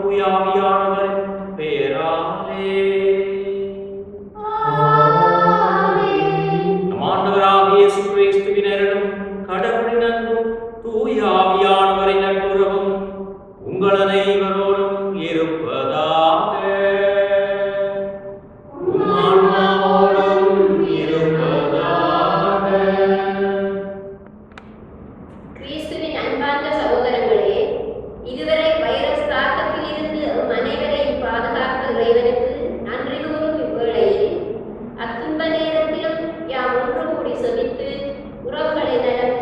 தூயாவியானவரின் பெயராலே. நம் ஆண்டவராகிய இயேசு கிறிஸ்துவின் அருளும் கடவுளின் அன்பும் தூயாவியானவரின் நட்புறவும் உங்கள் அனைவரோடும் இருப்பதாக. கிறிஸ்துவின் அன்பார்ந்த சகோதரர்களே, இதுவரை வைரஸ் தாக்கத்தில் இருந்து அனைவரையும் பாதுகாத்த இறைவனுக்கு நன்றி கூறும் இவ்வேளையில் அத்துன்ப நேரத்திலும் யாம் ஒன்று கூடி செபித்து உறவுகளை நலம்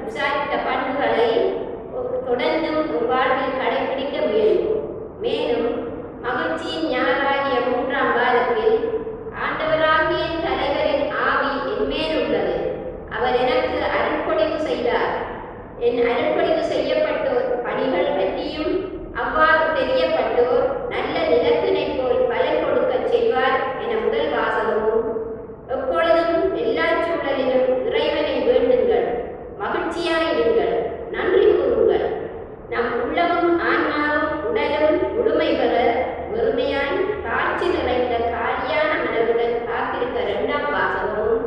விசாரித்த பண்புகளை தொடர்ந்தும் வாழ்வில் கடைபிடிக்க முயல்வோம். மேலும் மகிழ்ச்சியின் ஞாயிறாகிய 3ஆம் வாரத்தில் ஆண்டவராகிய தலைவரின் ஆவி என்மேல் உள்ளது. அவர் எனக்கு அருட்பொழிவு செய்தார். என் அருட்பொழிவு செய்யப்பட்டோர் பணிகள் பற்றியும் அவ்வாறு தெரியப்பட்டோர் நல்ல நிலத்தினை போல் பலன் கொடுக்க செய்வார் என முதல் வாசகமும், எப்பொழுதும் எல்லா சூழலிலும் இறைவனை வேண்டுங்கள், மகிழ்ச்சியாயிருங்கள், நன்றி கூறுங்கள், நம் உள்ளமும் ஆன்மாவும் உடலும் முழுமை பெற வெறுமையாய் காட்சி நிறைந்த காலியான மனதுடன் காத்திருக்க 2ஆம் வாசகமும்,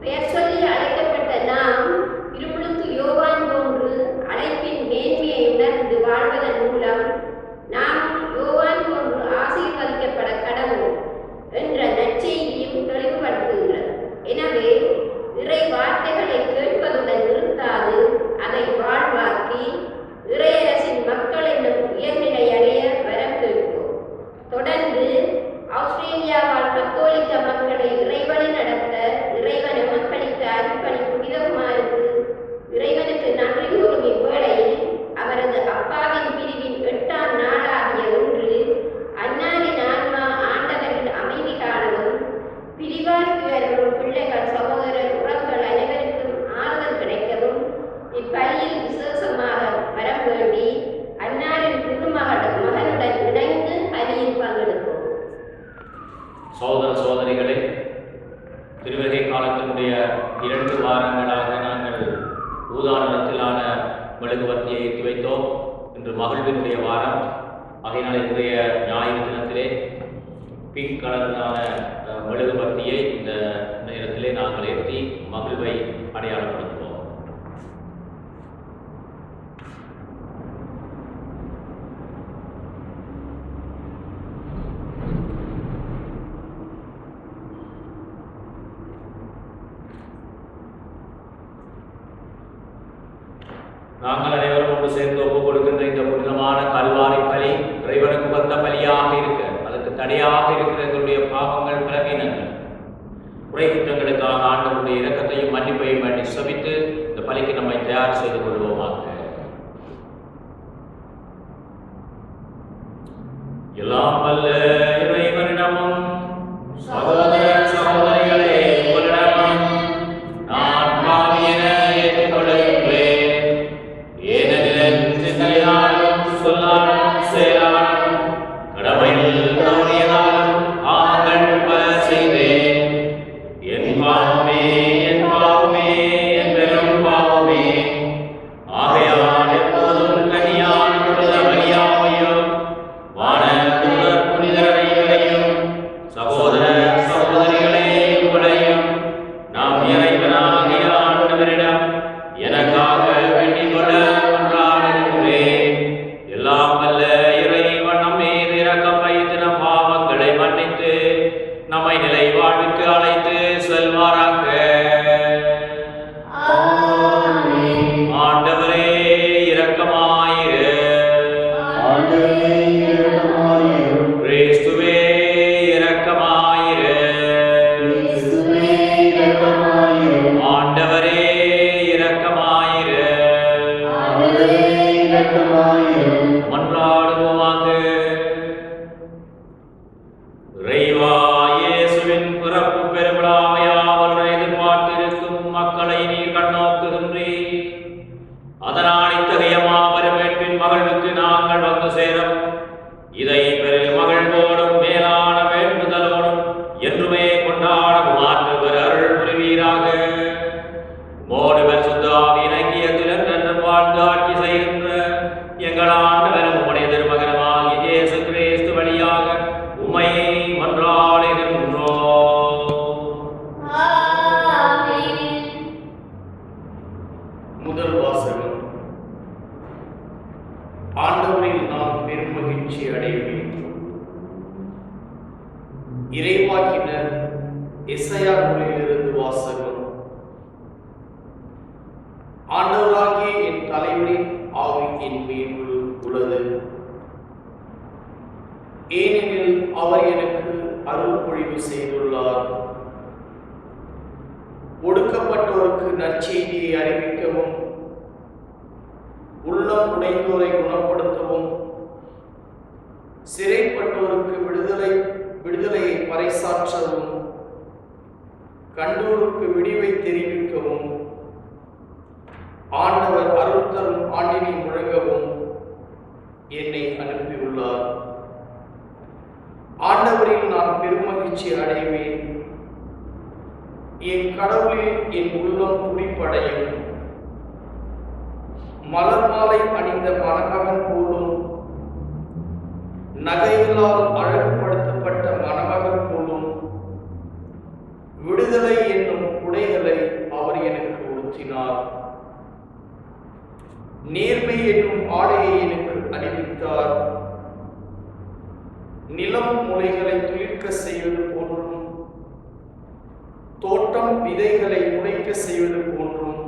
பெயர் சொல்லி அழைக்கப்பட்ட நாம் திருமுழுக்கு யோவான் போன்று அழைப்பின் மேன்மையை உணர்ந்து வாழ்வதன் மூலம் நாம் யோவான் போன்று ஆசீர்வதிக்கப்பட கடவுள் என்ற நற்செய்தியும் தெளிவுபடுத்துகிறது. எனவே இறை வார்த்தைகளை கேட்பதுடன் நிறுத்தாது அதை வாழ்வாக்கி இறையரசின் மக்கள் என்னும் உயர்நிலை அடைய வரம் கேட்போம். தொடர்ந்து ஆஸ்திரேலியா வாழ் கத்தோலிக்க மக்களை இறைவனை நடத்த இறைவனை மக்களித்த அர்ப்பணி புனிதகுமாருக்கு இறைவனுக்கு நன்றி கூறும் இவ்வேளையில் அவரது அப்பாவின் பிரிவின் 8ஆம் நாளாகிய இன்று அன்னாரின் ஆன்மா ஆண்டவரின் அமைதி காணவும் பிரிவார்க்கு வரும் பிள்ளைகள் சகோதரர் உறவுகள் அனைவருக்கும் ஆறுதல் கிடைக்கவும் இப்பலியில் விசேஷமாக வரம் வேண்டி அன்னாரின் மகனுடன் இணைந்து பலியில் பங்கெடுப்போம். சகோதர சகோதரிகளே, திருவகை காலத்தினுடைய 2 வாரங்களாக நாங்கள் ஊதா நிறத்திலான மெழுகுவர்த்தியை ஏற்றி வைத்தோம். இன்று மகிழ்வினுடைய வாரம். ஆகையினால் இன்றைய ஞாயிறு தினத்திலே பிங்க் கலரிலான மெழுகுவர்த்தியை இந்த நேரத்திலே நாங்கள் ஏற்றி மகிழ்வை அடையாளப்படுத்துவோம். நாங்கள் அனைவரும் ஒன்று சேர்ந்து ஒப்புக் கொடுக்கின்ற இந்த புனிதமான கல்வாரி பலி இறைவனுக்கு உகந்த பலியாக இருக்க, அதற்கு தடையாக இருக்கிற எங்களுடைய பாவங்கள், பலவீனங்கள், குறை குற்றங்களுக்காக ஆண்டவருடைய இரக்கத்தையும் மன்னிப்பையும் வேண்டி செபித்து இந்த பலிக்கு நம்மை தயார் செய்து கொள்வோமாக. எல்லாம் வல்ல இறைவனிடமும் சகோதர சகோதரிகளே உங்களிடமும் நான் பாவியென ஏற்றுக்கொள்கின்றேன். சொல்லாலும் செயலாலும் கடமையில் தவறியதாலும் ஆங்கள் பல செய்தேன். என் பாவமே, என் பாவமே, என் பெரும் பாவமே. ஆகையால் எப்போதும் கனியான பலியாவையும் வானதூதர் புனிதரைகளையும் சகோதர சகோதரிகளே உங்களையும் நாம் இறைவனாகிய ஆண்டவரிடம் எனக்காக வேண்டிக் கொள்ள கொண்டாடுகிறேன். எல்லாம் வல்ல இறைவன் நம் மீது இரக்கம் வைத்து நம் பாவங்களை மன்னித்து நம்மை நிலை வாழ்வுக்கு அழைத்து செல்வாராக. ஆண்டவரே இரக்கமாயிரு. கிறிஸ்துவே இரக்கமாயிரு. ஆண்டவரே இரக்கமாயிரு. மன்றாடுவோமாக. இறைவா, இயேசுவின் பிறப்பு பெருவிழாவை ஆவலுடன் எதிர்பார்த்திருக்கும் மக்களை நீர் கண்ணோக்குகின்றீர். அதனால் இத்தகைய மாபெரும் மீட்பின் மகிழ்வுக்கு நாங்கள் வந்து சேரும். இதை பெரு மகிழ்வோடும் மேலான வேண்டுதலோடும் என்றுமே கொண்டாடும் ஆற்றல் பெற அருள் புரிவீராக. மோடுவர் சுத்த ஆவியின் ஐக்கியத்தில் என்றும் வாழ்ந்து ஆட்சி செய்கின்ற எங்கள் எங்கள் ஆண்டவரும் உம்முடைய திருமகனுமாகிய இயேசு கிறிஸ்து வழியாக உம்மை மன்றாடுகின்றோம். முதல் வாசகம். ஆண்டவரில் நாம் பெருமகிழ்ச்சி அடைவேன். இறைவாக்கினர் எசையா நூலிலிருந்து வாசகம். ஆண்டவராகிய என் தலைவரின் ஆவி என் மேல் உள்ளது, ஏனெனில் அவர் எனக்கு அருள் பொழிவு செய்துள்ளார். ஒடுக்கப்பட்டோருக்கு நற்செய்தியை அறிவிக்கவும், உள்ளம் உடைந்தோரை குணப்படுத்தவும், சிறைப்பட்டோருக்கு விடுதலையை பறைசாற்றவும், கண்டோருக்கு விடிவை தெரிவிக்கவும், ஆண்டவர் அருள் தரும் ஆண்டினை முழங்கவும் என்னை அனுப்பியுள்ளார். ஆண்டவரில் நான் பெருமகிழ்ச்சி அடைவேன். என் கடவுளில் என் உள்ளம் துடிப்படையும். மலர் மாலை அணிந்த மணமகன் போலும், நகைகளால் அழகுபடுத்தப்பட்ட மணமகன் போலும் விடுதலை என்னும் உடைகளை அவர் எனக்கு உடுத்தினார். நேர்மை என்னும் ஆடையை எனக்கு அணிவித்தார். நிலம் முளைகளை துளிர்க்க செய்வது போன்றும், தோட்டம் விதைகளை முளைக்க செய்வது போன்றும்,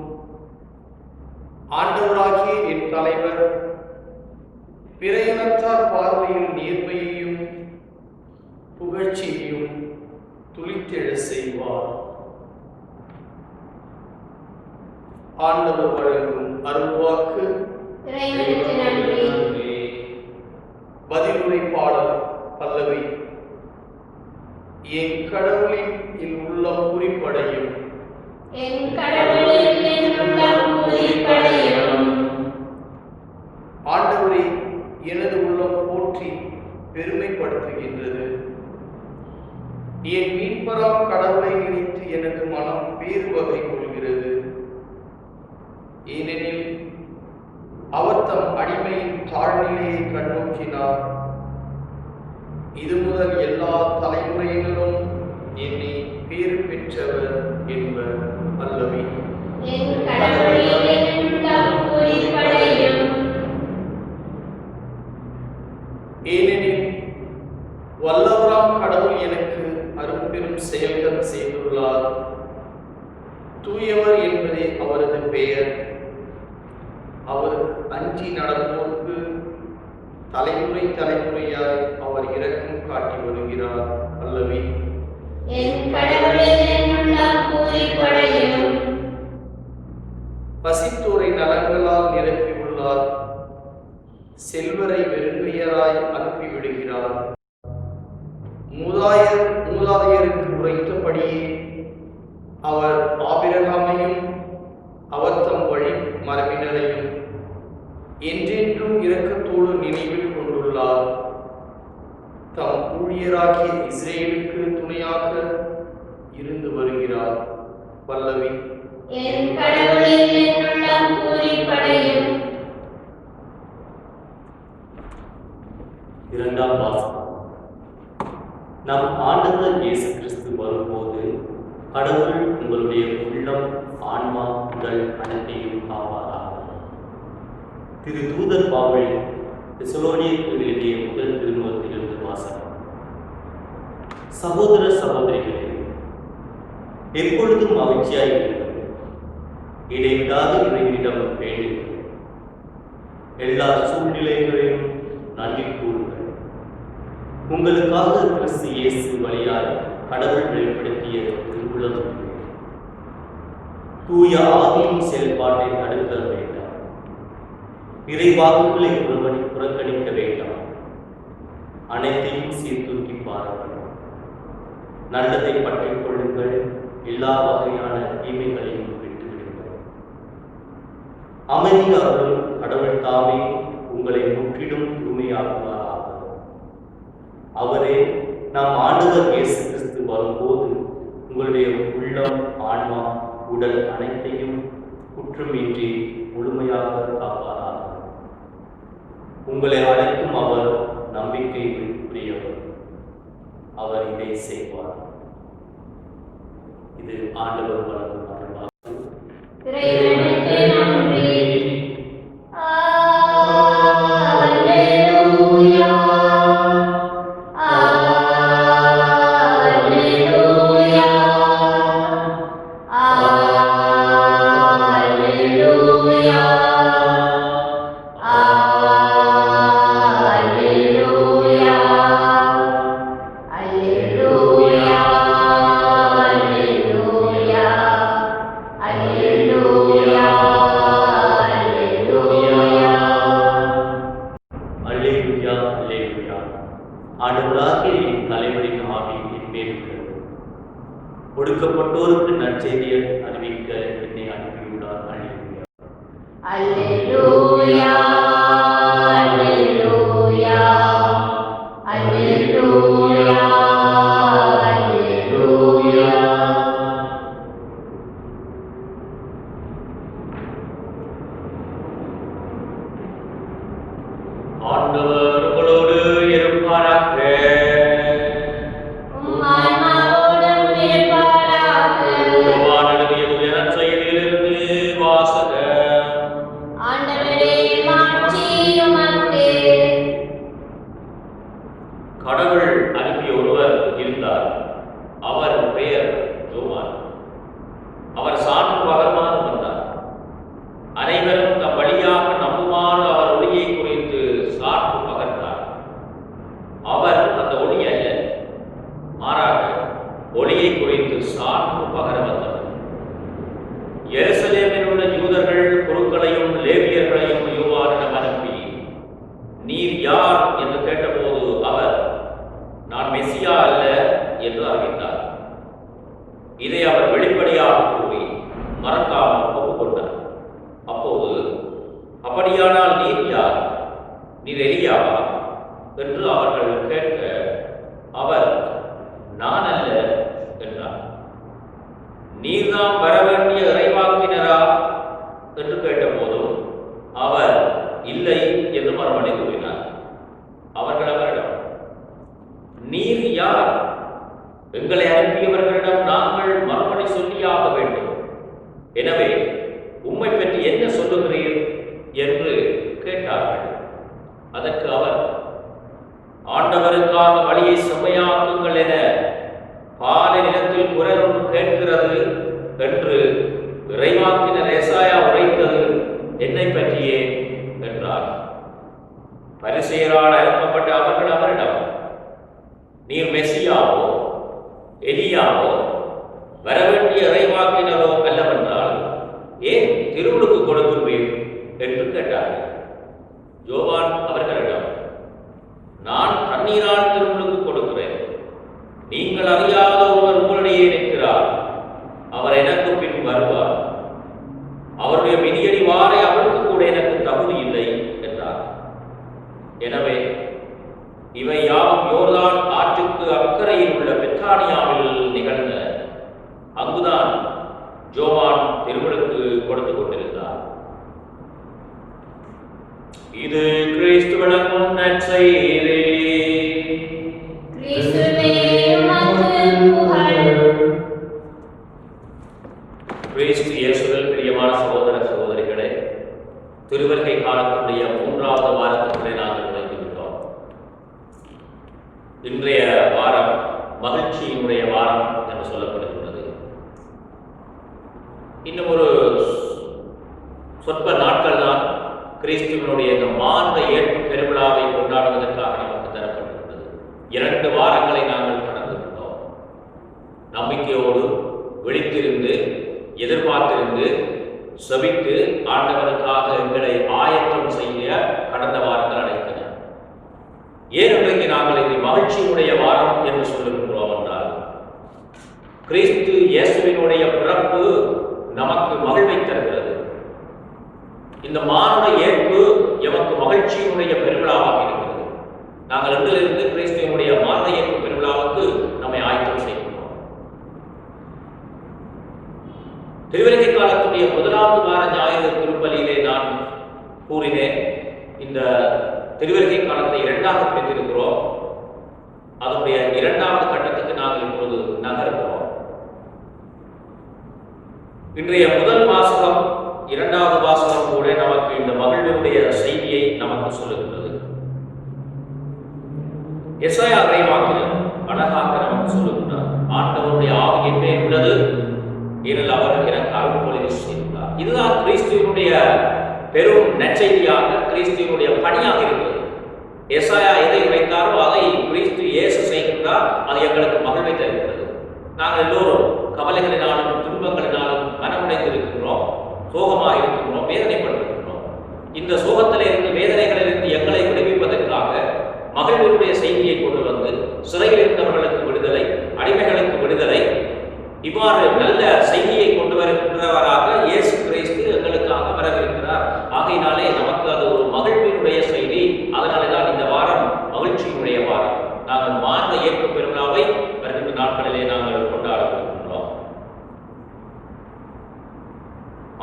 ஆண்டவராகிய என் தலைவர் பிற இனத்தார் பார்வையில் நேர்மையையும் புகழ்ச்சியையும் துளித்தெழ செய்வார். ஆண்டவர் வழங்கும் அருள்வாக்கு. பதிலுரை பாடல் பல்லவி. என் கடவுளின் என் உள்ளம் குறிப்படையும். ஆண்டவரை எனது உள்ளம் போற்றி பெருமைப்படுத்துகின்றது. என் மீட்பராம் கடவுளை நினைத்து எனது மனம் வேறு வகை கொள்கிறது. ஏனெனில் அவர் தம் அடிமையின் தாழ்நிலையை கண்ணோக்கினார். இது முதல் எல்லா தலைமுறையினரும் என்னை பேறு பெற்றவர் என்பர் பல்லவி. ஏனெனில் வல்லவராம் கடவுள் எனக்கு அரும்பெரும் செயல்கள் செய்துள்ளார். தூயவர் என்பதே அவரது பெயர். அவர் அஞ்சி நடப்போருக்கு தலைமுறை தலைமுறையாய் அவர் இரக்கம் காட்டி வருகிறார் பல்லவி. பசித்தோரை நலன்களால் நிரப்பியுள்ளார். செல்வரை வெறுமையராய் அனுப்பிவிடுகிறார். மூதாதையருக்கு உரைத்தபடியே அவர் ஆபிரகாமையும் அவர் தம் வழி மரபினரையும் என்றென்றும் இரக்கத்தோடு நினைவில் கொண்டுள்ளார். தம் ஊழியராகிய இஸ்ரேலுக்கு துணையாக இருந்து வருகிறார் பல்லவி. இரண்டாம் வாசகம். நம் ஆண்டவர் இயேசு கிறிஸ்து வரும்போது கடவுள் உங்களுடைய உள்ளம், ஆன்மா, உடல் அனைத்தையும் காப்பாராக. திரு தூதர் பவுல் தெசலோனியருக்கு எழுதிய முதல் திருமுகத்திலிருந்து வாசகம். சகோதர சகோதரிகளே, எப்பொழுதும் மகிழ்ச்சியாய் இருங்கள். இடைவிடாத இறைவனிடம் வேண்டுங்கள். எல்லா சூழ்நிலைகளையும் நன்றி கூறுங்கள். உங்களுக்காக கிறிஸ்து இயேசு வழியாய் கடவுள் வெளிப்படுத்திய திருவுளம் தூய ஆவியின் செயல்பாட்டை தடுக்க வேண்டாம். இறைவாக்குகளை புறக்கணிக்க வேண்டாம். அனைத்தையும் சீர்தூக்கி பாருங்கள். நல்லதை பற்றிக் கொள்ளுங்கள். எல்லா வகையான தீமைகளையும் விட்டுவிடுங்கள். அமைதி அருளும் கடவுள் தாமே உங்களை முற்றிலும் தூய்மையாக்குவாராக. அவரே நாம் ஆண்டவர் இயேசு கிறிஸ்து வரும்போது உங்களுடைய உள்ளம், ஆன்மா, உடல் அனைத்தையும் குற்றமின்றி முழுமையாக காப்பாராக. உங்களை அழைக்கும் அவர் நம்பிக்கை உரியவர், அவர் இதை செய்வார். இது ஆண்டவர் வழங்கும் அருள்வாக்கு. இறைவனுக்கு நன்றி. ஒடுக்கப்பட்டோருக்கு நற்செய்தியை அறிவிக்க என்னை அனுப்பியுள்ளார். அல்லேலூயா, அல்லேலூயா, அல்லேலூயா, அல்லேலூயா. ஆண்டவர் உங்களோடு இருப்பாராக. கடவுள் அனுப்பிய ஒருவர் இருந்தார். அவர் பெயர் யோவான். அவர் சான்று பகர்மாக வந்தார். அனைவரும் தம் வழியாக நம்புமாறு அவர் ஒளியை குறித்து சான்று பகர்ந்தார். அவர் அந்த ஒளி அல்ல, மாறாக ஒளியை குறித்து சான்று பகர வந்தவர். எருசலேமில் உள்ள யூதர்கள் குருக்களையும் லேவியர்களையும் யோவானிடம் அனுப்பி, நீர் யார் என்று கேட்டபோது அவர், நான் மெசியா அல்ல என்று அறிவித்தார். இதை அவர் வெளிப்படையாக கூறி மறக்காமல் ஒப்புக்கொண்டார். அப்போது, அப்படியானால் நீர் யார்? நீர் எலியாவா என்று அவர்கள் கேட்க, அவர், நான் அல்ல என்றார். நீர்தான் வர வேண்டிய இறைவாக்கினரா என்று கேட்டபோதும் அவர், இல்லை என்று மறுமொழி கூறினார். அவர்கள் அவரிடம், நீர் யார்? எங்களை அனுப்பியவர்களிடம் நாங்கள் மறுமொழி சொல்லியாக வேண்டும். எனவே உம்மை பற்றி என்ன சொல்லுகிறீர் என்று கேட்டார்கள். அதற்கு அவர், ஆண்டவருக்காக வழியை செம்மையாக்குங்கள் என பாலை நிலத்தில் குரல் கேட்கிறது என்று இறைவாக்கினர் எசாயா உரைத்தது என்னை பற்றியே என்றார். பரிசேயரால் அனுப்பப்பட்ட அவர்கள் அவரிடம், நீர் மெசியாவோ எலியாவோ வரவேண்டிய இறைவாக்கினரோ அல்லவென்றால் ஏன் திருமுழுக்கு கொடுக்கிறீர் என்று கேட்டார்கள். யோவான் அவர்களிடம், நான் தண்ணீரால் திருமுழுக்கு கொடுக்கிறேன். நீங்கள் அறியாத ஒருவர் உங்களிடையே நிற்கிறார். அவர் எனக்கு பின் வருவார். அவருடைய மிதியடி வாரை அவருக்கு கூட எனக்கு தகுதி இல்லை என்றார். எனவே இவை யாவும் யோர்தான் ஆற்றுக்கு அக்கறையில் உள்ள பெத்தானியாவில் நிகழ்ந்த. அங்குதான் யோவான் திருமுழுக்கு கொடுத்து கொண்டிருந்தார். இது கிறிஸ்து வழங்கும் நற்செய்தி. கிறிஸ்து இயேசுவில் பிரியமான சகோதர சகோதரிகளே, திருவருகை காலத்துடைய 3வது வாரத்திற்குள்ளே நாங்கள் நுழைந்துவிட்டோம். இன்றைய வாரம் மகிழ்ச்சியினுடைய வாரம் என்று சொல்லப்படுகின்றது. இன்னும் ஒரு சொற்ப நாட்கள் தான் கிறிஸ்துவனுடைய இந்த மாந்த ஏற்பு பெருவிழாவை கொண்டாடுவதற்காக நமக்கு தரப்பட்டிருக்கிறது. 2 வாரங்களை நாங்கள் கடந்துவிட்டோம். நம்பிக்கையோடு விழித்திருந்து எதிர்பார்த்திருந்து செபித்து ஆண்டவருக்காக எங்களை ஆயத்தம் செய்ய கடந்த வாரங்கள் அழைத்தன. ஏன் இன்றைக்கு நாங்கள் இதை மகிழ்ச்சியினுடைய வாரம் என்று சொல்லுகின்றோம் என்றால், கிறிஸ்து இயேசுவினுடைய பிறப்பு நமக்கு மகிழ்வை தருகிறது. இந்த மானுட ஏற்பு எமக்கு மகிழ்ச்சியினுடைய பெருவிழாவாக இருக்கிறது. நாங்கள் இன்றிலிருந்து கிறிஸ்துவனுடைய மானுட ஏற்பு பெருவிழாவுக்கு நம்மை ஆயத்தம் செய்கின்றோம். திருவருகை காலத்துடைய 1வது வார ஞாயிறு திருப்பலியிலே நான் கூறினேன், இந்த திருவருகை காலத்தை இரண்டாக பிரித்திருக்கிறோம். அதனுடைய இரண்டாவது கட்டத்துக்கு நாங்கள் இப்பொழுது நகர்கிறோம். இன்றைய முதல் வாசகம் இரண்டாவது வாசகம் கூட நமக்கு இந்த மகிழ்வினுடைய செய்தியை நமக்கு சொல்லுகிறது. எசாயா இறைவாக்கினர் அழகாக நமக்கு சொல்லுகிறார், ஆண்டவருடைய ஆவி என் மேல் உள்ளது, ஏனெனில் அவர் எனக்கு அருள்பொழிவு செய்தார். இதுதான் கிறிஸ்துவனுடைய பெரும் நற்செய்தியாக, கிறிஸ்துவனுடைய பணியாக இருக்கிறது. எசாயா எதை வைத்தாரோ அதை கிறிஸ்து இயேசு செய்கின்றார். அது எங்களுக்கு மகிழ்வை தருகிறது. நாங்கள் எல்லோரும் கவலைகளினாலும் துன்பங்களினாலும் மனமுடைந்திருக்கின்றோம், சோகமாக இருக்கின்றோம், வேதனைப்பட்டிருக்கின்றோம். இந்த சோகத்திலிருந்து வேதனைகளிலிருந்து எங்களை விடுவிப்பதற்காக மகிழ்வுடைய செய்தியை கொண்டு வந்து சிறையில் இருந்தவர்களுக்கு விடுதலை, அடிமைகளுக்கு விடுதலை, இவ்வாறு நல்ல செய்தியை கொண்டு வருகின்றவராக இயேசு கிறிஸ்து எங்களுக்காக வரவிருக்கிறார். ஆகையினாலே நமக்கு அது ஒரு மகிழ்வினுடைய செய்தி. அதனாலே தான் இந்த வாரம் மகிழ்ச்சியினுடைய வாரம். நாங்கள் மார்ந்த ஏற்பு பெருவிழாவை வருகின்ற நாட்களிலே நாங்கள் கொண்டாடுகின்றோம்.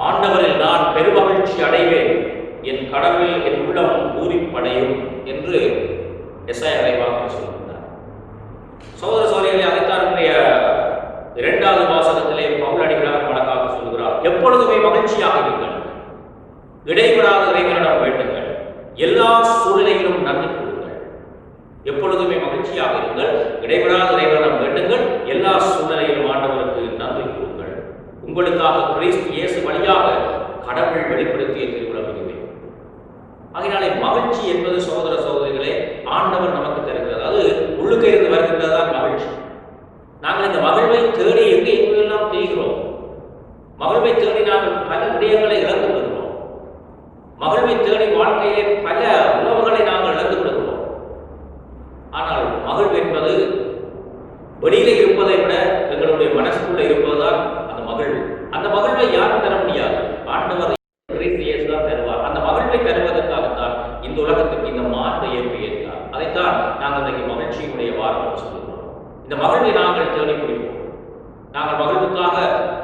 ஆண்டவரில் நான் பெருமகிழ்ச்சி அடைவேன், என் கடவுளில் என் உள்ளம் பூரிப்படையும் என்று எசாயா இறைவாக்கினர் சொல்கிறார். சகோதர சகோதரிகளே, அதைத்தாருடைய இரண்டாவது வாசகத்திலே பவுலடிகளார் அழகாக சொல்கிறார், எப்பொழுதுமே மகிழ்ச்சியாக இருங்கள், இடைவிடாத இறைவனிடம் வேண்டுங்கள், எல்லா சூழ்நிலையிலும் நன்றி கூறுங்கள். எப்பொழுதுமே மகிழ்ச்சியாக இருங்கள், இடைவிடாத இறைவனிடம் வேண்டுங்கள், எல்லா சூழ்நிலையிலும் ஆண்டவருக்கு நன்றி கூறுங்கள். உங்களுக்காக கிறிஸ்து இயேசு வழியாக கடவுள் வெளிப்படுத்திய திருவிழா இதுவே. அதனாலே மகிழ்ச்சி என்பது சகோதர சகோதரிகளே ஆண்டவர் நமக்கு தருகிறது. அது உள்ளுக்கு இருந்து வருகின்றதான் மகிழ்ச்சி. நாங்கள் இந்த மகிழ்வை தேடி எங்கெல்லாம் தெரிகிறோம். மகிழ்வை தேடி நாங்கள் பல விடயங்களை இழந்து விடுகிறோம். மகிழ்வை தேடி வாழ்க்கையிலே பல உறவுகளை நாங்கள் இழந்து விடுகிறோம். ஆனால் மகிழ்வு என்பது வெளியில இருப்பதை விட எங்களுடைய மனசுக்குள்ள இருப்பதுதான் அந்த மகிழ்வு. அந்த மகிழ்வை யாரும் தர முடியாது, ஆண்டவர் கிறிஸ்து இயேசு தான் தருவார். அந்த மகிழ்வை தருவதற்காகத்தான் இந்த உலகத்துக்கு இந்த மாற்ற ஏற்பு ஏற்றார். அதைத்தான் நாங்கள் இன்றைக்கு மகிழ்ச்சியினுடைய வார்த்தை சொல்லுவோம். இந்த மகிழ்வை நாங்கள் தேடி பிடிப்போம். நாங்கள் மகிழ்வுக்காக,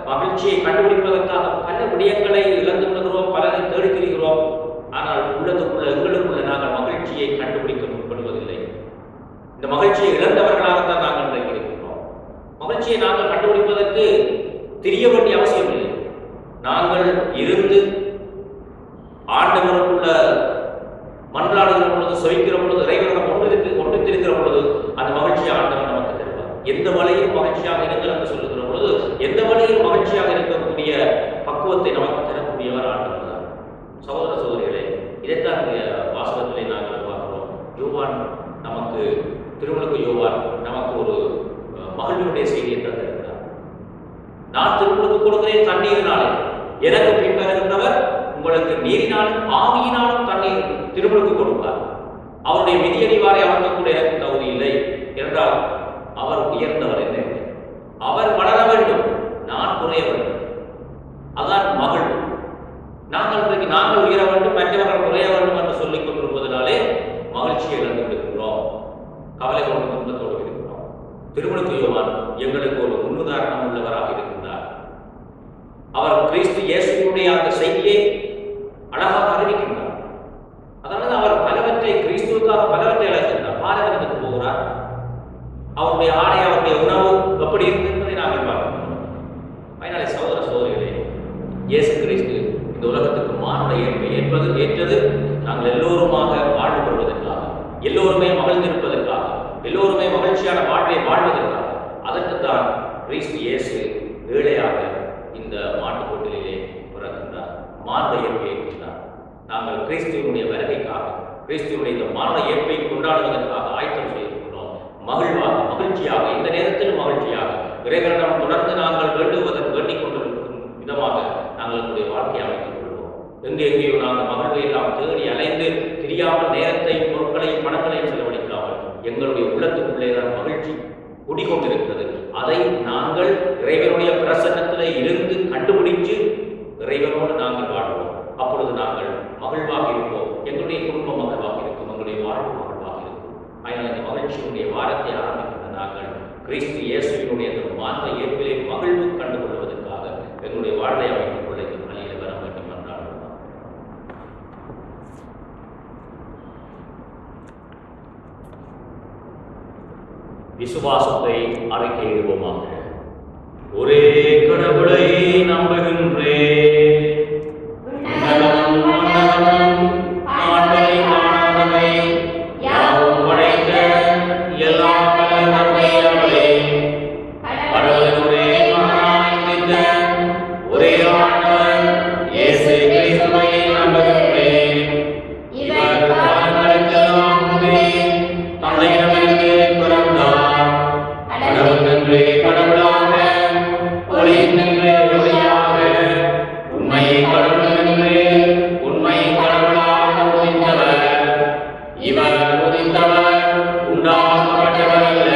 மகிழ்ச்சியை கண்டுபிடிப்பதற்காக பல விடயங்களை இழந்து விடுகிறோம், பலரை தேடி திரிகிறோம். ஆனால் உள்ளத்துக்குள்ள எங்களுக்குள்ள நாங்கள் மகிழ்ச்சியை கண்டுபிடிக்க முற்படுவதில்லை. இந்த மகிழ்ச்சியை இழந்தவர்களாகத்தான் நாங்கள் இன்றைக்கு இருக்கிறோம். மகிழ்ச்சியை நாங்கள் கண்டுபிடிப்பதற்கு தெரிய வேண்டிய அவசியம் இல்லை. நாங்கள் இருந்து ஆண்டவருக்குள்ள மன்றாடுகிற பொழுது, சொலிக்கிற பொழுது, இறைவனிடம் ஒன்றித்திருக்கிற பொழுது அந்த மகிழ்ச்சியை ஆண்டவர் நமக்கு தருவார். எந்த வழியில் மகிழ்ச்சியாக இருங்கள் என்று சொல்லுகிற பொழுது எந்த வழியில் மகிழ்ச்சியாக இருக்கக்கூடிய பக்குவத்தை நமக்கு தரக்கூடியவர் ஆண்டவர் தான். சகோதர சகோதரிகளே, இதைத்தான் வாசகத்திலே நாங்கள் பார்க்கிறோம். யோவான் நமக்கு, திருமுழுக்கு யோவான் நமக்கு ஒரு மகிழ்வினுடைய செய்தியை தந்திருக்கிறார். நான் திருமுழுக்கு கொடுக்கிறேன் தண்ணீரினாலே, எனக்கு பின்வருகின்றவர் உங்களுக்கு நீரினாலும் ஆவியினாலும் தண்ணீர் திருமுழுக்கு கொடுப்பார். அவருடைய விதியறிவாரை அவருக்கு கூட எனக்கு தகுதி இல்லை என்றால் அவர் உயர்ந்தவர் என்ன? அவர் வளர வேண்டும், நான் குறைய வேண்டும். அதான் மகிழ்வு. நாங்கள் உயர வேண்டும், மற்றவர்கள் குறைய வேண்டும் என்று சொல்லிக் கொண்டிருப்பதனாலே மகிழ்ச்சியை இழந்து இருக்கிறோம், கவலைகளோடு துன்பத்தோடு இருக்கிறோம். திருமுழுக்கு யோவான் எங்களுக்கு ஒரு முன்னுதாரணம் உள்ளவராக இருக்கின்றார். அவர் கிறிஸ்து இயேசுவினுடைய அந்த செய்தியை அழகாக அறிவிக்கின்றார். அதனால அவர் பலவற்றை, கிறிஸ்துவுக்காக பலவற்றை இழக்கின்றார். பாரதத்துக்கு போகிறார். அவருடைய ஆடை, அவருடைய உணவு எப்படி இருக்கு என்பதை நாங்கள் பார்க்கிறோம். அதனாலே சகோதர சகோதரிகளே, இயேசு கிறிஸ்து இந்த உலகத்துக்கு மானுட ஏற்றது நாங்கள் எல்லோருமாக வாழ்ந்து கொள்வதற்காக, எல்லோருமே மகிழ்ந்திருப்பதற்காக, எல்லோருமே மகிழ்ச்சியான வாழ்வை வாழ்வதற்காக. அதற்குத்தான் கிறிஸ்து இயேசு ஏழையாக இந்த மாட்டுக்கோட்டிலே பிறக்கின்றார், மானுட இயற்பை ஏற்கின்றார். நாங்கள் கிறிஸ்துவனுடைய வருகைக்காக, கிறிஸ்துவனுடைய இந்த மானுட இயற்பை கொண்டாடுவதற்காக ஆயத்தம் செய்திருக்கிறோம். மகிழ்வாக, மகிழ்ச்சியாக, இந்த நேரத்தில் மகிழ்ச்சியாக இறைவனிடம் தொடர்ந்து நாங்கள் வேண்டிக் கொண்டிருக்கும் விதமாக நாங்கள் எங்களுடைய வாழ்க்கையை அமைத்துக் கொள்வோம். எங்கேயோ நாங்கள் மகிழ்வை எல்லாம் தேடி அலைந்து தெரியாமல் நேரத்தை, பொருட்களையும் பணங்களையும் செலவழிக்காமல் எங்களுடைய உள்ளத்துக்குள்ளே தான் மகிழ்ச்சி குடிக்கொண்டிருக்கிறது. அதை நாங்கள் இறைவனுடைய பிரசன்னத்தில் இருந்து கண்டுபிடித்து இறைவனோடு நாங்கள் வாழ்வோம். அப்பொழுது நாங்கள் மகிழ்வாக இருப்போம். எங்களுடைய குடும்பம் மகிழ்வாக இருக்கும், எங்களுடைய வாழ்வு மகிழ்வாக இருக்கும். அதனால் இந்த மகிழ்ச்சியினுடைய வாரத்தை ஆரம்பிக்கின்ற நாங்கள் கிறிஸ்து இயேசுவினுடைய அந்த மார்க்க இயற்பிலே மகிழ்வு கண்டுகொள்வதற்காக எங்களுடைய வாழ்வை அமைத்துக் கொள்ள இந்த பணியில் வர வேண்டும் என்றால் விசுவாசத்தை அறிக்கையிடுவோமாக. ஒரே கடவுளை நம்புகின்றேன். உன்னதமும் மன்னதமும் காண்பதை காணாதவை யாவும் படைத்த எல்லாம் வல்ல தந்தையவரே, கடவுளின் ஒரே மகனாய் உதித்த ஒரே ஆண்டவர் இயேசு கிறிஸ்துவை நம்புகின்றேன். இவர் காலங்களுக்கெல்லாம் முன்பே தந்தையிடமிருந்து பிறந்தார். கடவுள் நின்றே கடவுளாக, ஒளி நின்றே ஒளியாக, உண்மை கடவுள் நின்றே உண்மை கடவுளாக உதித்தவர். இவர் உதித்தவர் உண்டாக்கப்பட்டவர் அல்ல,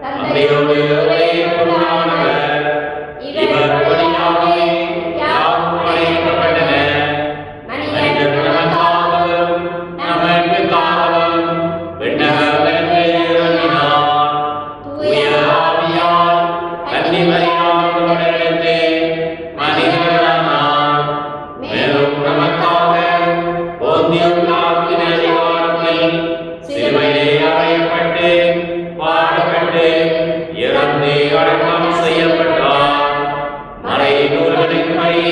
தந்தையோடு ஒரே பொருளானவர். இவர் வழியாகவே யாவும் படைக்கப்பட்டன. மனிதர் நமக்காகவும் நமக்காகவும் விண்ணகத்திலிருந்து இறங்கினார். தூய ஆவியால் கன்னி மரியாதையோடு மனிதரானார். மேலும் நமக்காக போந்திய பிலாத்தின் அதிகாரத்தில் சிலுவையிலே அறையப்பட்டு பாடுபட்டு இறந்து அடக்கம் செய்யப்பட்டார். மறைநூல்களின்படி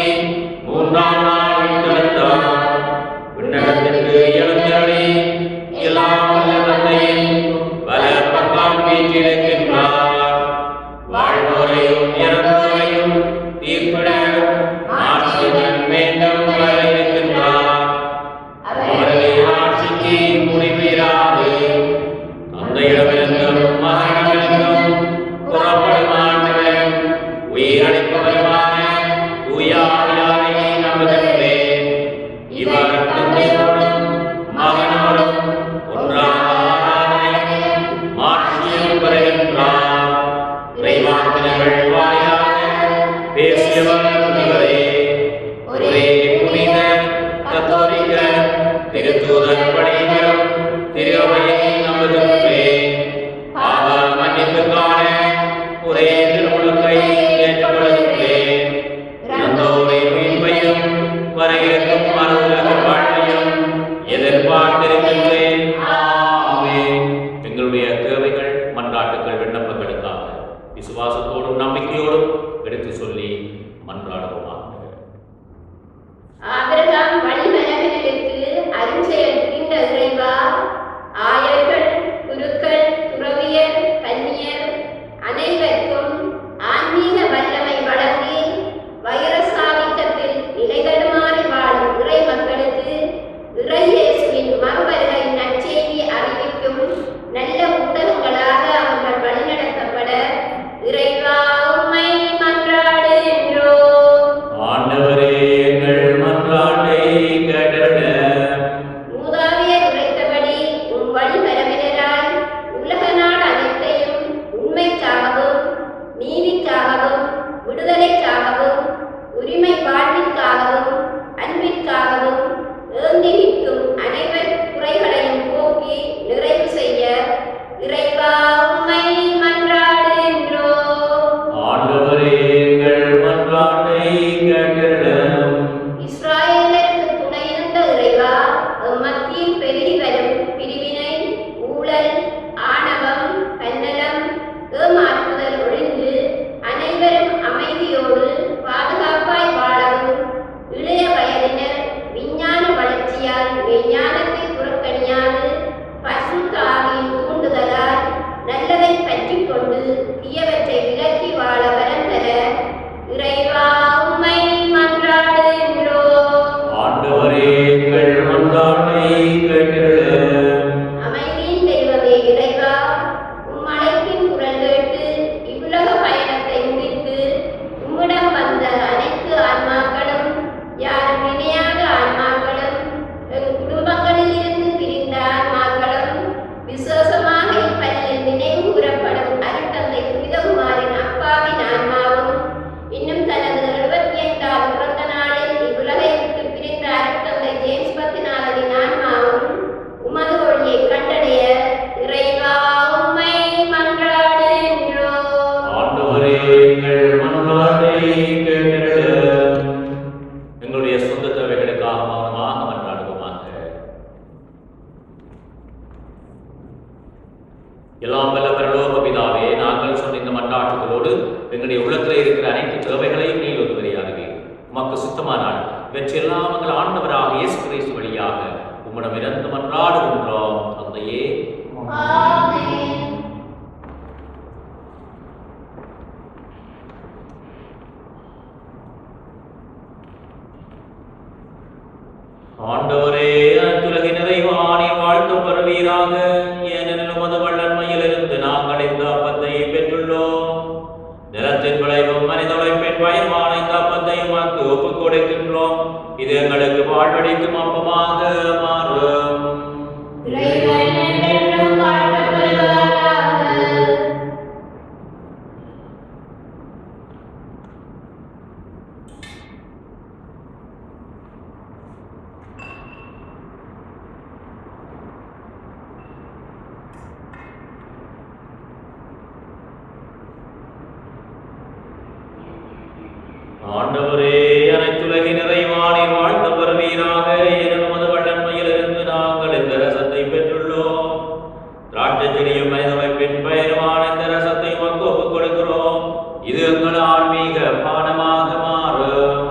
மூன்றாம் நாள் உயிர்த்தெழுந்தார். விண்ணகத்திற்கு எழுந்தருளி எல்லாம் வல்ல தந்தையின் வலப்பக்கம் வீற்றிருக்கின்றார். வாழ்வோரையும் இறந்தோரையும் தீர்ப்பிட ஆட்சியுடன் மீண்டும் வர இருக்கின்றார். அவரது ஆட்சிக்கு முடிவீராது. தந்தையிடமிருந்தும் மகனிடமிருந்தும் புறப்படும் ஆண்டவர் உயிரளிப்பவருமான தூய ஆவியாரை நம்புகின்றேன். இவர் தந்தையோடும் மகனோடும் ஒன்றாக ஆராதனையும் மாட்சியும் பெறுகின்றார். இறைவாக்கினர்கள் வாயிலாக பேசியவர் இவரே. ஒரே புனித கத்தோலிக்க திருத்தூதர் பணியிலும் திருவையை நம்புகின்றேன். பாவ மன்னிப்புக்கான ஒரே திருமுழுக்கை ஏற்றுக்கொள்கின்றேன். இறந்தோரை உயிர்ப்பையும் வர இருக்கும் மறுவுலக வாழ்வையும் எதிர்பார்த்திருக்கின்றேன். ஆமென். எங்களுடைய தேவைகள், மன்றாட்டுகள், விண்ணப்பங்களுக்காக விசுவாசத்தோடும் நம்பிக்கையோடும் எடுத்து சொல்லி மன்றாடுவோமாக. ஆபிரகாம் வழிமரபினருக்கு அருஞ்செயல் புரிந்த இறைவா, ஆயர்கள், குருக்கள், துறவியர், கன்னியர் அனைவருக்கும் ஆன்மீக வல்லமை வழங்கி வைரசாமிக்கத்தில் நிலைதடுமாறி வாழும் இறை மக்களுக்கு இறை இயேசுவின் மறுவருகையின் நற்செய்தி அறிவிக்கும் நல்ல ஊடகங்களாக அவர்கள் வழிநடத்தப்பட இறைவா உம்மை மன்றாடுகின்றோம். ஆண்டவரே, எங்கள் மன்றாட்டை கேட்டருளும். மூதாதையர் உரைத்தபடி உம் வழிமரபினராய் உலக நாடு அனைத்தையும் உண்மைக்காகவும் நீதிக்காகவும் விடுதலைக்காகவும் உரிமை வாழ்விற்காகவும் அன்பிற்காகவும் ஏந்தி நிற்கும் அனைவர் குறைகளையும் போக்கி நிறைவு செய்ய இறைவா உம்மை மன்றாடுகின்றோம். ஆண்டவரே, எங்கள் மன்றாட்டை கேட்டருளும். இஸ்ராயேலருக்கு துணையிருந்த இறைவா, மத்தியில் பெருகி வரும் பிரிவினை, ஊழல், ஆணவம், தன்னலம், ஏமாற்றுதல் ஒழிந்து அனைவரும் அமைதியோடு பாதுகாப்பாய் வாழவும், இளைய வயதினர் விஞ்ஞான வளர்ச்சியால் விஞ்ஞானத்தை புறக்கணியாது பசுத்த ஆவியின் தூண்டுதலால் நல்லதை பற்றிக் கொண்டு தீயவற்றை விலக்கி வாழ வரம் தர இறைவா உம்மை மன்றாடுகின்றோம். ஆண்டவரே, எங்கள் மன்றாட்டை கேட்டருளும். அமைதியின் தெய்வமே இறைவா, உம் அழைப்பின் குரல் கேட்டு இவ்வுலக பயணத்தை முடித்து உம்மிடம் வந்த அனைத்து ஆன்மாக்களும், யாரும் நினையாத ஆன்மாக்களும், என் குடும்பங்களில் இருந்து பிரிந்த ஆன்மாக்களும், விசேஷமாக இப்பள்ளியில் நினைவு கூறப்படும் அருட்தந்தை புனிதகுமாரின் அப்பாவின் ஆன்மாவும், இன்னும் தனது 75வது பிறந்த நாளில் இவ்வுலகை விட்டு பிரிந்த அருட்தந்தை ஜேம்ஸ் பத்திநாதனின் ஆன்மாவும் உமது ஒளியை கண்டடைய இறைவா உம்மை மன்றாடுகின்றோம். ஆண்டவரே, எங்கள் மன்றாட்டை கேட்டருளும். எங்களுடைய சொந்த தேவைகளுக்காக மௌனமாக மன்றாடுவோமாக. எல்லாம் வல்ல பரலோக இந்த மன்றாட்டுகளோடு எங்களுடைய உள்ளத்தில் இருக்கிற அனைத்து தேவைகளையும் நீர் ஒருவரையாகவே உமக்கு சுத்தமானால் இவற்றெல்லாம் எங்கள் ஆண்டவராக இயேசு கிறிஸ்து வழியாக உம்மிடம் இருந்து மன்றாடுகின்றோம் தந்தையே. ஆண்டவரே, அத்துலகின் நிறைவானே வாழ்த்து பெறுவீராக. ஏனெனில் உமது வல்லன்மையிலிருந்து நாங்கள் இந்த அப்பத்தை பெற்றுள்ளோம். நிலத்தின் விளைவும் மனித உழைப்பின் பயனுமான இந்த அப்பத்தை உமக்கு ஒப்புக் கொடுக்கின்றோம். இது எங்களுக்கு வாழ்வழிக்கும் அப்பமாக மாறும். ஆண்டவரே, அனைத்துலகின் நிறைவானே வாழ்த்து பெறுவீராக. ஏனெனில் உமது வல்லன்மையிலிருந்து நாங்கள் இந்த ரசத்தை பெற்றுள்ளோம். திராட்சை செடியும் மனித உழைப்பின் பயனுமான இந்த ரசத்தை உமக்கு ஒப்புக் கொடுக்கிறோம். இது எங்கள் ஆன்மீக பானமாக மாறும்.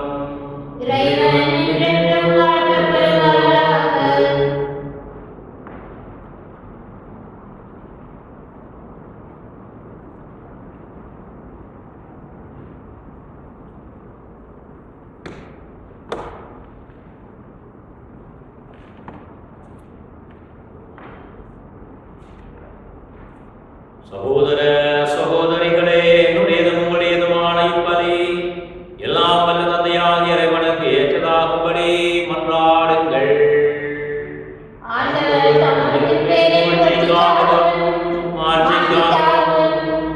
சகோதர சகோதரிகளே, என்னுடையதும் உங்களுடையதுமான இப்பலி எல்லாம் வல்ல தந்தையாகிய இறைவனுக்கு ஏற்றதாகும்படி மன்றாடுங்கள்.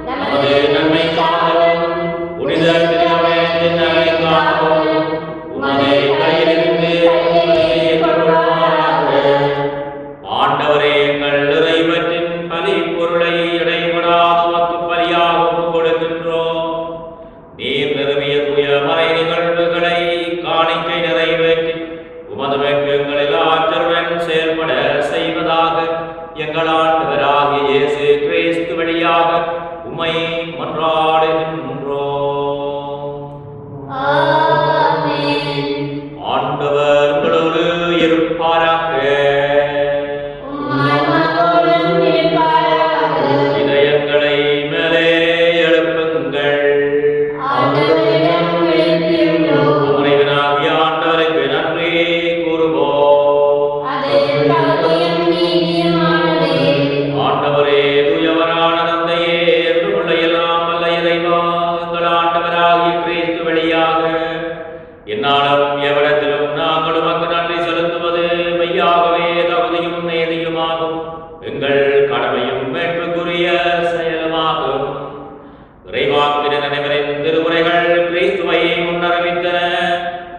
நமது நன்மைக்காகவும் புனித திருமணத்தின் நன்மைக்காகவும் உமது கையிலிருந்து ஏற்றுக்கொள்வாராக. ஆண்டவரே, எங்கள் இறைவற்றின் பலி பொருளை இடைவிடாத உமக்கு பலியாக ஒப்புக் கொடுக்கின்றோம். நீர் நிறுவிய தூய மறை நிகழ்வுகளை காணிக்கை நிறைவேற்றி உமது வெட்கங்களில் ஆற்றலுடன் செயல்பட செய்வதாக எங்கள் ஆண்டவராகிய இயேசு கிறிஸ்து வழியாக உம்மை மன்றாடுகின்றோம். ஆண்டவர் உங்களோடு இருப்பாராக. இதயங்களை மேலே எழுப்புங்கள். இறைவனாகிய ஆண்டவருக்கு நன்றி கூறுவோம். ஆண்டவரே, தூயவரான தந்தையே, என்றுமுள்ள எல்லாம் வல்ல இறைவா, எங்கள் ஆண்டவராகிய கிறிஸ்து வழியாக என்னாலும் எவ்விடத்திலும் நாங்கள் உமக்கு நன்றி செலுத்துவது மெய்யாகவே தகுதியும் நீதியுமாகும். எங்கள் கடமையும் மீட்புக்குரிய செயலுமாகும். இறைவாக்கினர் அனைவரின் திருமுறைகள் கிறிஸ்துவை முன்னறிவித்தன.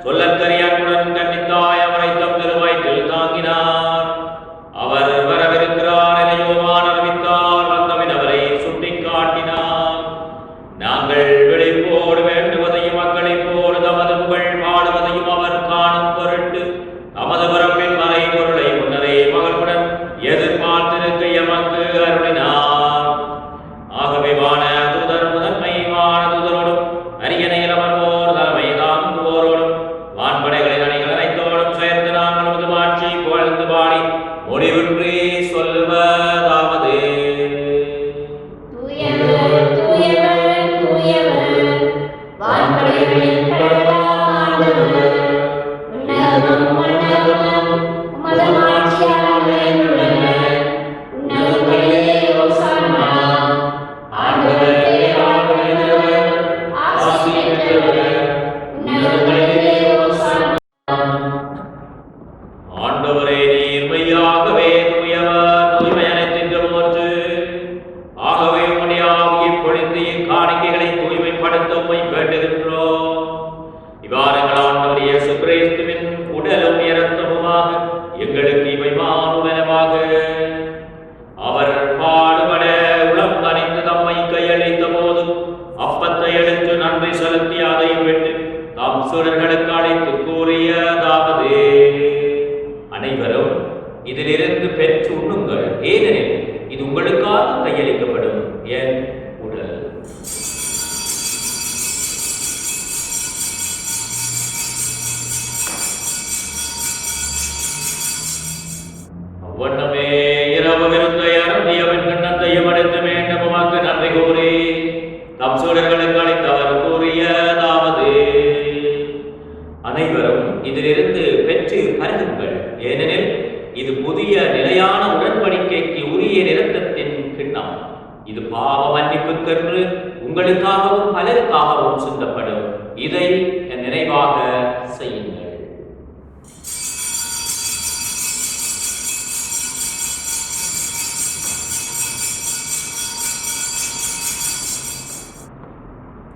சொல்லற்கரிய அன்புடன் கன்னித்தாய் அவரை தம் திருவயிற்றில் தாங்கினார். அவர் வரவிருக்கிறார் என யோவான் அறிவித்தார். வந்தபின் அவரை சுட்டிக்காட்டினார். நாங்கள் விழிப்போடு வேண்டுவதையும் மக்களைப் போடு தமது புகழ் பாடுவதையும் அவர் காணும் பொருட்டு தமது பிறப்பின் மறை பொருளை முன்னரே மகளுடன் எதிர்பார்த்திருக்க எமக்கு அருளினார். ஆகவே வான தூதர் முதன்மை வான தூதரோடும் அரியணையில் அமர்வோர் தலைமை தாங்குவோரோடும் வான்படைகளின் அணிகள் அனைத்தோடும் சேர்ந்து நாங்கள் நமது மாட்சி புகழ்ந்து பாடி முடிவின்றி சொல்லுவதாவது: ஆண்டவரே, நீர் மெய்யாகவே தூயவர், தூய்மை அனைத்திற்கும் ஒன்று. ஆகவே உம்முடைய ஆவியை பொழிந்து காணிக்கைகளை தூய்மைப்படுத்த உம்மை வேண்டுகின்றோம். இவ்வாறு எங்கள் ஆண்டவர் இயேசு கிறிஸ்துவின் உடலும் இரத்தமுமாக எங்களுக்கு இவை மாறுவனவாக. அவர் பாடுபட உளம் தணிந்து தம்மை கையளித்த போது அப்பத்தை எடுத்து நன்றி செலுத்தி அதை விட்டு தம் சீடர்களுக்கு அழைத்து கூறியதாவது: அனைவரும் இதிலிருந்து பெற்று உண்ணுங்கள், ஏனெனில் இது உங்களுக்காக கையளிக்கப்படும் என் உடல். அவ்வண்ணமே இரவு விருந்தை அருந்தியவன் கண்ணத்தையும் அடைத்து வேண்டும் உமக்கு நன்றி கூறி தம் சூழர்களுக்கு அளித்தவர் கூறியதாவது: அனைவரும் இதிலிருந்து பெற்று பருகுங்கள், ஏனெனில் இது புதிய நிலையான உடன்படிக்கைக்கு உரிய இரத்தத்தின் கிண்ணம். இது பாவ மன்னிப்புக்கென்று உங்களுக்காகவும் பலருக்காகவும் சிந்தப்படும். இதை என் நினைவாக செய்யுங்கள்.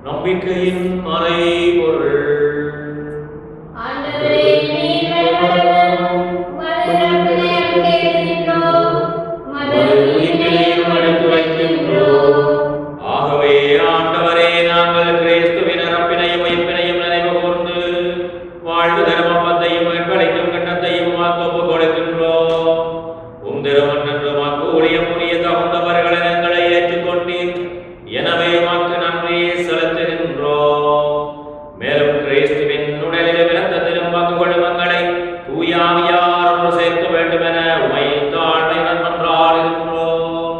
நம்பிக்கையின் மறைபொருள். ஆகவே ஆண்டவரே, நாங்கள் கிறிஸ்துவின் இறப்பினையும் உயிர்ப்பினையும் நினைவு கூர்ந்து வாழ்வு தர்மத்தையும் மீட்பளிக்கும் கிண்ணத்தையும் உமக்கு ஒப்புக் கொடுக்கின்றோம். உம் திருமன்று உமக்கு ஊழியம் புரிய தகுந்தவர்களை எங்களை ஏற்றுக்கொண்டீர். எனவே உமக்கு நன்றி செலுத்துகின்றோம். மேலும் கிறிஸ்துவின் உடலிலும் இரத்தத்திலும் பங்கு கொள்ளும் எங்களை தூய ஆவியாரோடு சேர்க்க வேண்டும் என உம்மை தாழ்மையுடன் மன்றாடுகின்றோம்.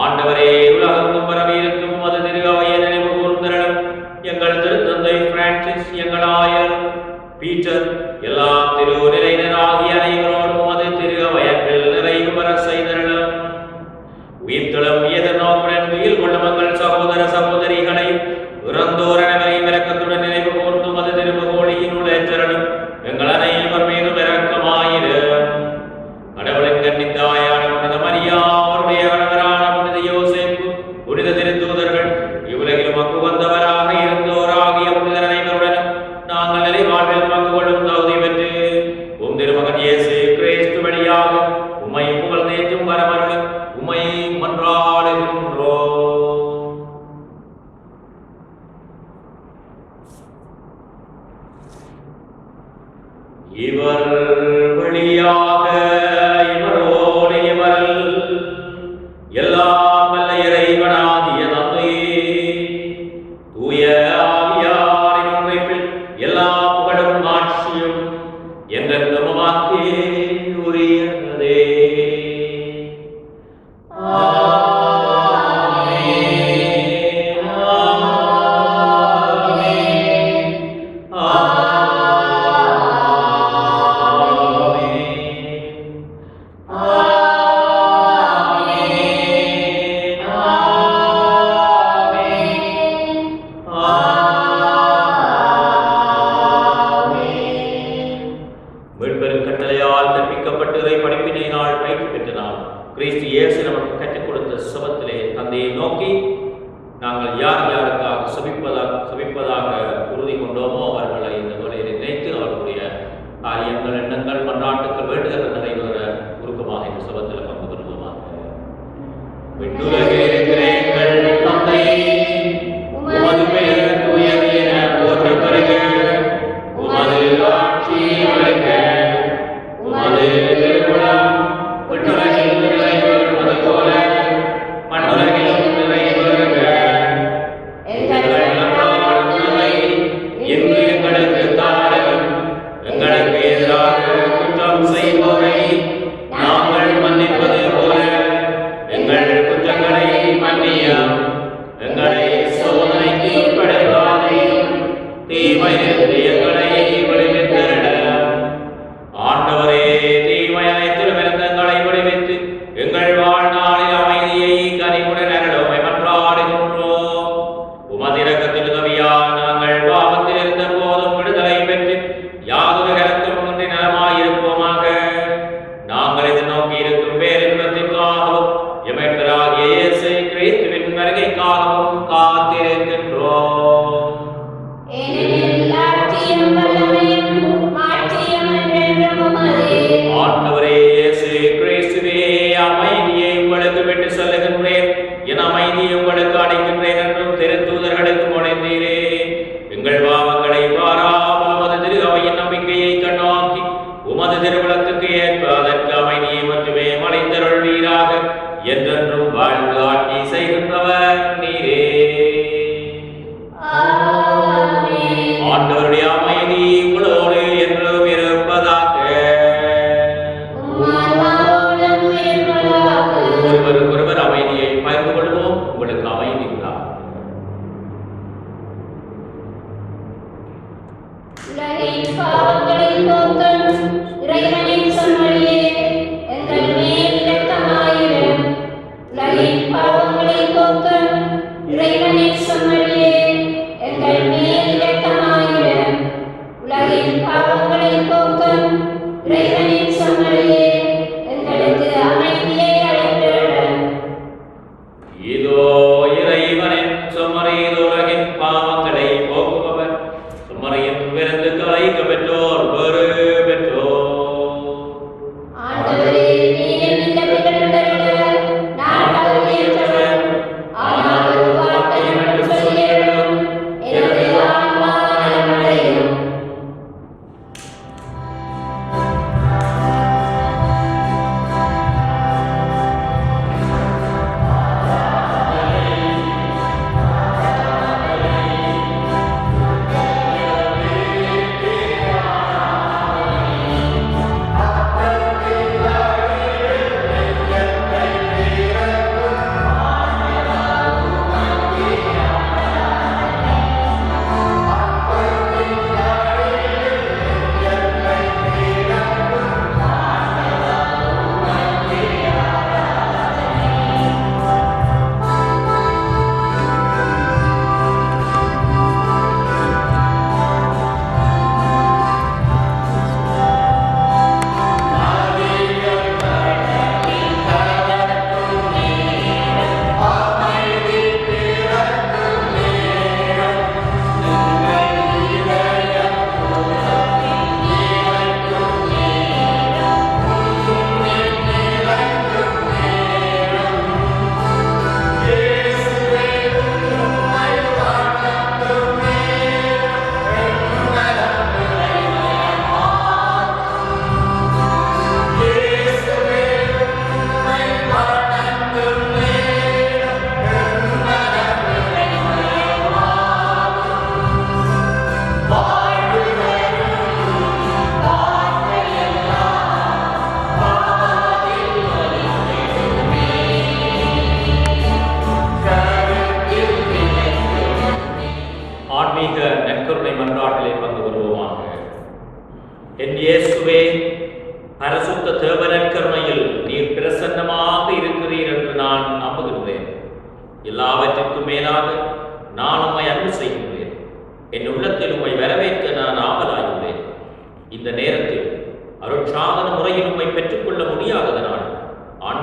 ஆண்டவரே, உலகெங்கும் பரவி இருக்கும் உமது திரு அவையை நினைவு கூர்ந்தருளும். எங்கள் திருத்தந்தை பிரான்சிஸ், எங்கள் ஆயர் பீட்டர், எல்லா திருநிலையினராகிய அனைவரோடும் உமது திரு அவையத்தில் நிறைவு பெற செய்தருளும். உயிர்த்தெழும் எதிர்நோக்குடன் உயிர் கொள்ளும் எங்கள் சகோதர சகோதரிகளை இறந்தோர் அனைவரையும் இரக்கத்துடன் நினைவு கூர்ந்து உமது திருமகோழியினுள் ஏற்றருளும். எங்கள் அனைவர் மீதும் இரக்கமாயிரும். கடவுளின் கன்னித்தாயான புனித மரியா, அவருடைய கணவரான புனித யோசேப்பு, புனித திருத்தூதர்கள், இவ்வுலகிலும் மக்கு வந்தவராக இருந்தோராகிய புனிதர் அனைவருடனும் நாங்கள் நிறைவாழ்வில் பங்கு கொள்ளும் தகுதி பெற்று உம் திருமகன் இயேசு கிறிஸ்து வழியாக உம்மை புகழ்ந்தேற்றும் வரமருளும் உம்மை மன்றாடுகின்றோம். இவர் வழியாக இவரோடு இவரில் எல்லாம் வல்ல இறைவனாகிய தந்தையே, தூய ஆவியாரின் ஒன்றைப்பில் எல்லா புகழும் ஆட்சியும் என்றென்றும் உமக்கே உரியதே. கிறிஸ்து இயேசு நமக்கு கற்றுக் கொடுத்த சபத்திலே தந்தையை நோக்கி நாங்கள் யார் யாருக்காக சபிப்பதாக உறுதி கொண்டோமோ அவர்களை இந்த வேளையில் நினைத்து அவர்களுடைய காரியங்கள், எண்ணங்கள், மன்றாட்டுக்கள், வேண்டுதல்கள் நிறைவேற உருக்கமாக இந்த சபத்தில் பங்கு பெறுவோமாக. விண்ணுலகில் இருக்கிற எங்கள் தந்தையே, உமது பெயர் தூயது என போற்றப் பெறுக. உமது ஆட்சி வருக. உமது திருவுளம் விண்ணுலகில் நிறைவேறுவது போல மண்ணுலகிலும் நிறைவேறுக. எங்கள் அன்றாட உணவை இன்று எங்களுக்கு தாரும். எங்களுக்கு எதிராக குற்றம் செய்வோரை நாங்கள் மன்னிப்பது போல எங்கள் குற்றங்களை மன்னியும். எங்களை சோதனைக்கு உட்படுத்தாதேயும், தீமையிலிருந்து எங்களை விடுவித்தருளும். ஆண்டவரே, தீமை அனைத்திலும் இருந்து எங்களை விடுவித்து எங்கள் வாழ்நாளில் அமைதியை கனிவுடன் அருளும் மன்றாடுகின்றோம். உமது இரக்கத்தின் உதவியால் நாங்கள் பாவத்தில் இருந்த போதும் விடுதலை பெற்று யாதொரு இரக்கமின்றி நலமாயிருப்போமாக. நாங்கள் எதிர்நோக்கி இருக்கும் பேரின்பத்திற்காகவும் எமேட்டராகிய இயேசு கிறிஸ்துவின் வருகைக்காகவும் காத்திருக்கின்றோம். ஆண்டவரே இயேசு கிறிஸ்துவே, அமைதியை உங்களுக்கு விட்டு செல்லுகின்றேன், என் அமைதியை உங்களுக்கு அளிக்கின்றேன் என்றும் திருத்தூதர்களுக்கு மொழிந்தீரே. எங்கள் பாவங்களை பாராமல் உமது திரு அவையின் நம்பிக்கையை கண்ணோக்கி உமது திருவிளத்துக்கு ஏற்ப அதற்கு அமைதியை மட்டுமே மலைந்தருள்வீராக. என்றென்றும் வாழ்ந்து ஆட்சி செய்கின்றவர் நீரே. ஆண்டவருடைய அமைதி உங்களோடு என்றும் இருப்பதாக.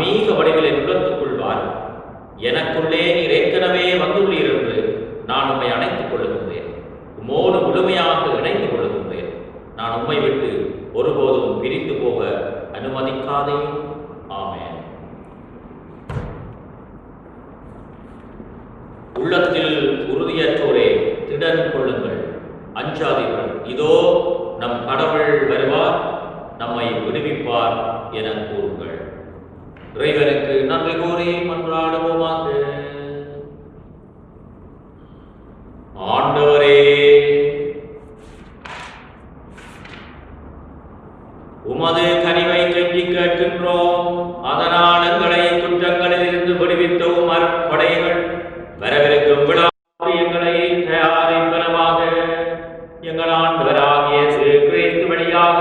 ஆன்மீக வடிவில் என் உள்ளத்துக்குள் வாரும். எனக்குள்ளே நீர் ஏற்கனவே வந்துள்ளீர் என்று நான் உம்மை அணைத்துக் கொள்ளுகின்றேன். உம்மோடு முழுமையாக இணைந்து கொள்ளுகின்றேன். நான் உம்மை விட்டு ஒருபோதும் பிரிந்து போக அனுமதிக்காதேயும். ஆமென். உள்ளத்தில் உறுதியற்றோரே திடன் கொள்ளுங்கள், அஞ்சாதீர்கள். இதோ நம் கடவுள் வருவார், நம்மை விடுவிப்பார் என கூறுங்கள். இறைவனுக்கு நன்றி கூறி மன்றாடுவோமாக. ஆண்டவரே, உமது கனிவை கெஞ்சி கேட்கின்றோம். அதனால் எங்களை குற்றங்களில் இருந்து விடுவித்தவும் அற்படைகள் வரவிருக்கும் விழாவியங்களை தயாரிப்பனமாக எங்கள் ஆண்டவராகிய இயேசு கிறிஸ்து வழியாக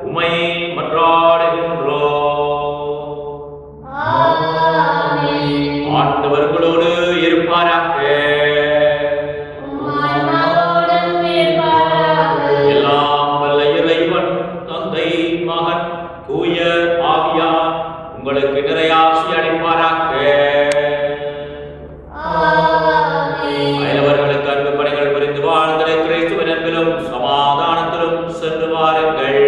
உம்மை மன்றாடுகின்றோம். ஆண்டவர்களோடு இருப்பாராக. எல்லாம் வல்ல இறைவன் தந்தை, மகன், தூய ஆவியார் உங்களுக்கு நிறையாசி அளிப்பாராக. அயலவர்களுக்கு அன்பு பணிகள் புரிந்து வாழ்ந்ததை கிறிஸ்துவின் அன்பிலும் சமாதானத்திலும் சென்று வாருங்கள்.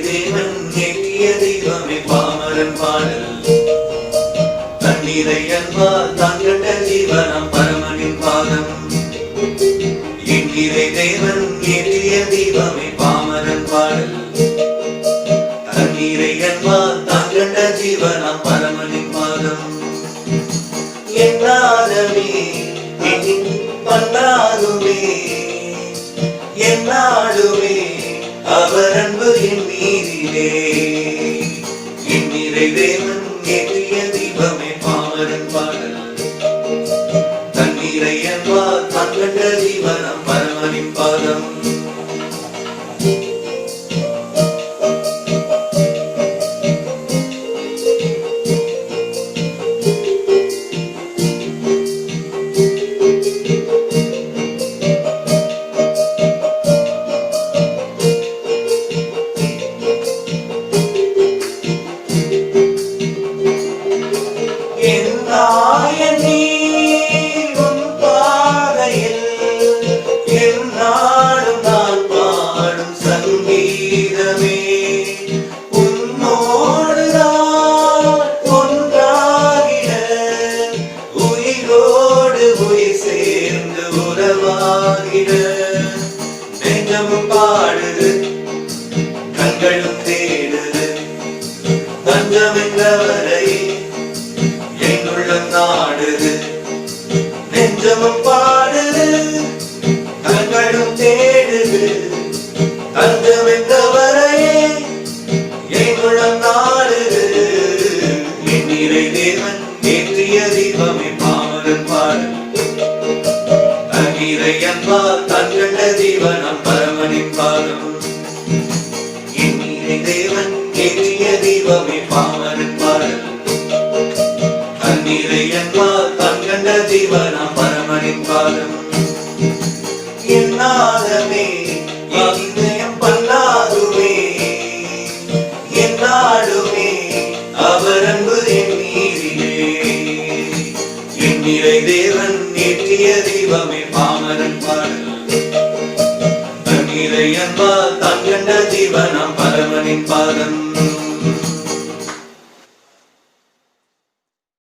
தேவன் ஏற்றிய தெய்வமே பாமரன் பாடல் தண்ணீரை அன்பால் தான் கண்ட ஜீவனம் பரமனின் பாதம். என்கிறை தேவன் ஏற்றிய தெய்வமே பாமரன் பாடல் தண்ணீரை அன்பால் தான் கண்ட ஜீவனம் பரமனின் பாதம். என்னாலுமே பண்ணாலுமே என்னாலுமே அவர் அன்பு என் மீதிலே. என் நிறை தேவன் ஏற்றிய தீபமே பாமரன் பாடல் தண்ணீரை அன்பால் தான் கண்ட ஜீவனம் பரமனின் பாதம். ஜீவனம் பரமனின் பாதம்.